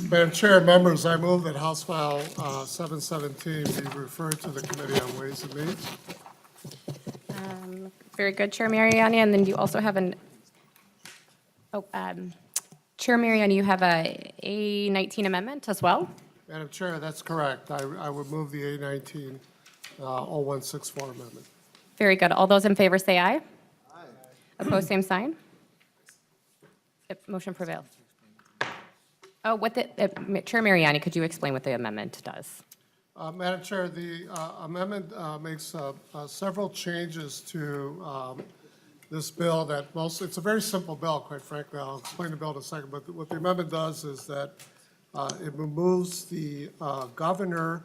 Madam Chair, members, I move that House File 717 be referred to the Committee on Ways and Means. Very good, Chair Mariani. And then you also have Chair Mariani, you have a A19 amendment as well? Madam Chair, that's correct. I would move the A19 0164 amendment. Very good. All those in favor say aye. Aye. Opposed, same sign. Motion prevails. Oh, Chair Mariani, could you explain what the amendment does? Madam Chair, the amendment makes several changes to this bill that mostly, it's a very simple bill, quite frankly. I'll explain the bill in a second, but what the amendment does is that it removes the governor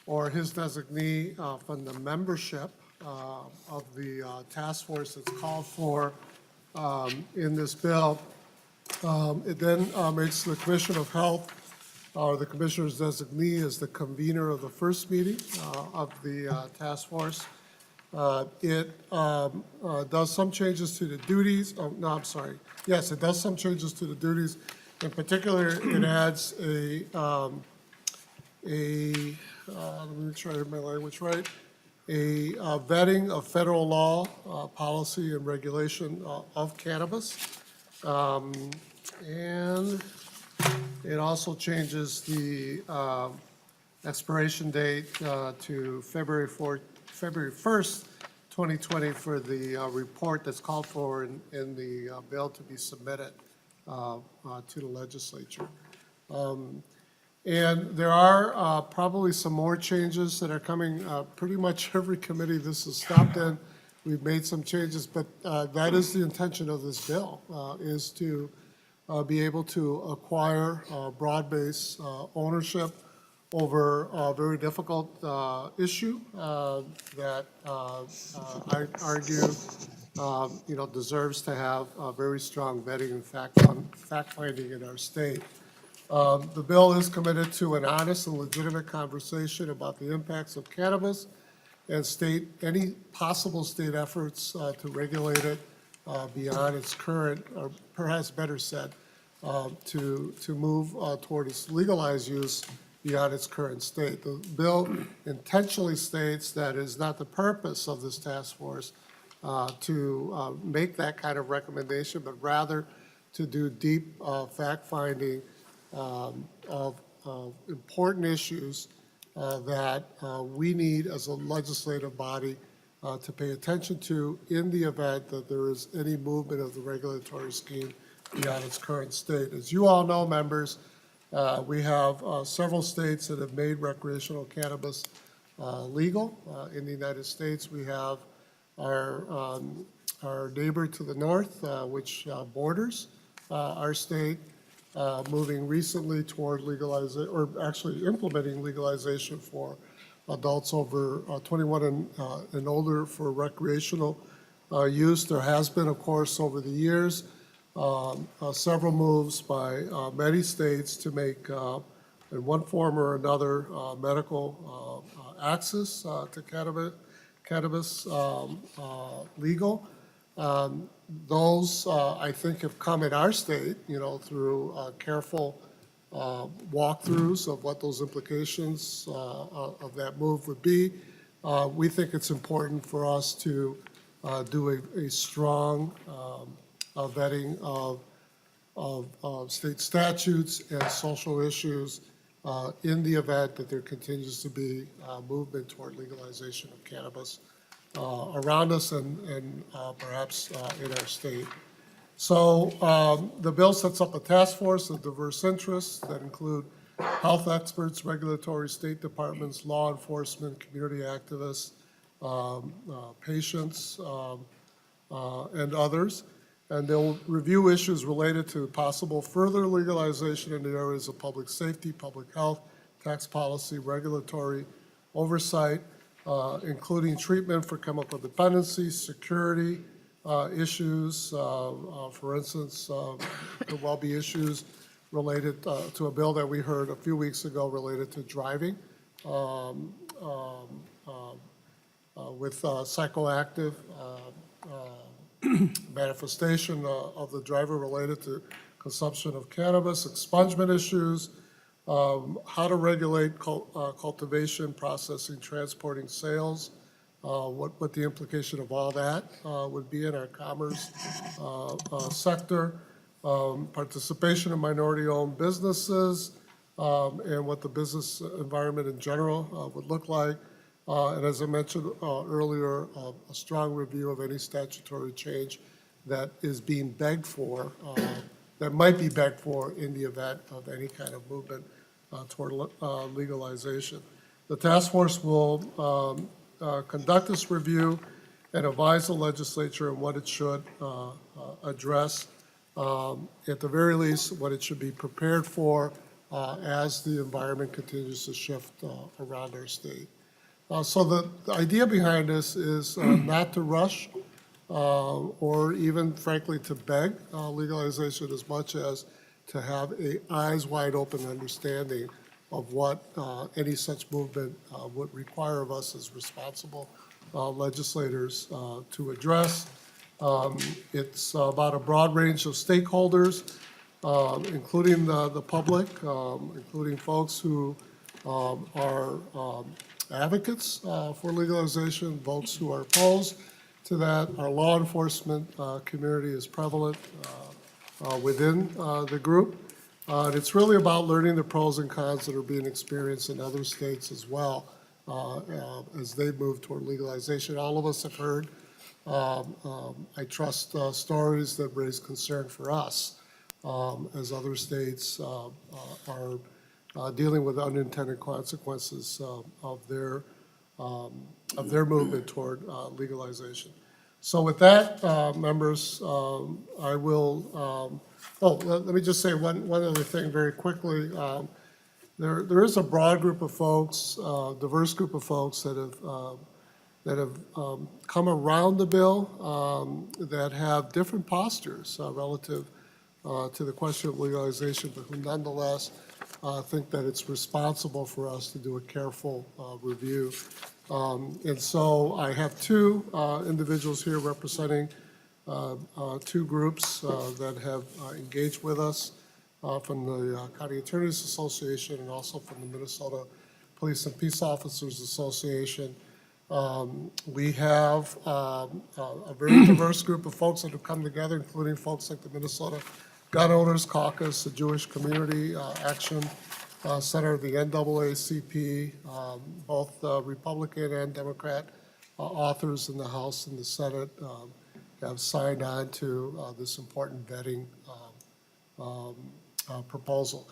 or his designee from the membership of the task force that's called for in this bill. It then makes the Commissioner of Health or the Commissioner's designee as the convener of the first meeting of the task force. It does some changes to the duties. Oh, no, I'm sorry. Yes, it does some changes to the duties. In particular, it adds let me try to get my language right, a vetting of federal law, policy, and regulation of cannabis. And it also changes the expiration date to February 1st, 2020 for the report that's called for in the bill to be submitted to the legislature. And there are probably some more changes that are coming. Pretty much every committee this has stopped in, we've made some changes, but that is the intention of this bill, is to be able to acquire broad-based ownership over a very difficult issue that I argue, deserves to have a very strong vetting and fact-finding in our state. The bill is committed to an honest and legitimate conversation about the impacts of cannabis and any possible state efforts to regulate it beyond its current, or perhaps better said, to move toward its legalized use beyond its current state. The bill intentionally states that it is not the purpose of this task force to make that kind of recommendation, but rather to do deep fact-finding of important issues that we need as a legislative body to pay attention to in the event that there is any movement of the regulatory scheme beyond its current state. As you all know, members, we have several states that have made recreational cannabis legal. In the United States, we have our neighbor to the north, which borders our state, moving recently toward legalization, or actually implementing legalization for adults over 21 and older for recreational use. There has been, of course, over the years, several moves by many states to make, in one form or another, medical access to cannabis legal. Those, I think, have come in our state, through careful walkthroughs of what those implications of that move would be. We think it's important for us to do a strong vetting of state statutes and social issues in the event that there continues to be movement toward legalization of cannabis around us and perhaps in our state. So the bill sets up a task force of diverse interests that include health experts, regulatory state departments, law enforcement, community activists, patients, and others. And they'll review issues related to possible further legalization in the areas of public safety, public health, tax policy, regulatory oversight, including treatment for chemical dependency, security issues. For instance, there will be issues related to a bill that we heard a few weeks ago related to driving with psychoactive manifestation of the driver related to consumption of cannabis, expungement issues, how to regulate cultivation, processing, transporting, sales, what the implication of all that would be in our commerce sector, participation in minority-owned businesses, and what the business environment in general would look like. And as I mentioned earlier, a strong review of any statutory change that is being begged for, that might be begged for in the event of any kind of movement toward legalization. The task force will conduct this review and advise the legislature on what it should address, at the very least, what it should be prepared for as the environment continues to shift around our state. So the idea behind this is not to rush or even, frankly, to beg legalization as much as to have a eyes wide open understanding of what any such movement would require of us as responsible legislators to address. It's about a broad range of stakeholders, including the public, including folks who are advocates for legalization, folks who are opposed to that. Our law enforcement community is prevalent within the group. And it's really about learning the pros and cons that are being experienced in other states as well as they move toward legalization. All of us have heard, I trust, stories that raise concern for us as other states are dealing with unintended consequences of their movement toward legalization. So with that, members, I will, let me just say one other thing very quickly. There is a broad group of folks, diverse group of folks that have come around the bill that have different postures relative to the question of legalization, but who nonetheless think that it's responsible for us to do a careful review. And so I have two individuals here representing two groups that have engaged with us from the County Attorneys Association and also from the Minnesota Police and Peace Officers Association. We have a very diverse group of folks that have come together, including folks like the Minnesota Gun Owners Caucus, the Jewish Community Action Center, the NAACP, both Republican and Democrat authors in the House and the Senate have signed on to this important vetting proposal.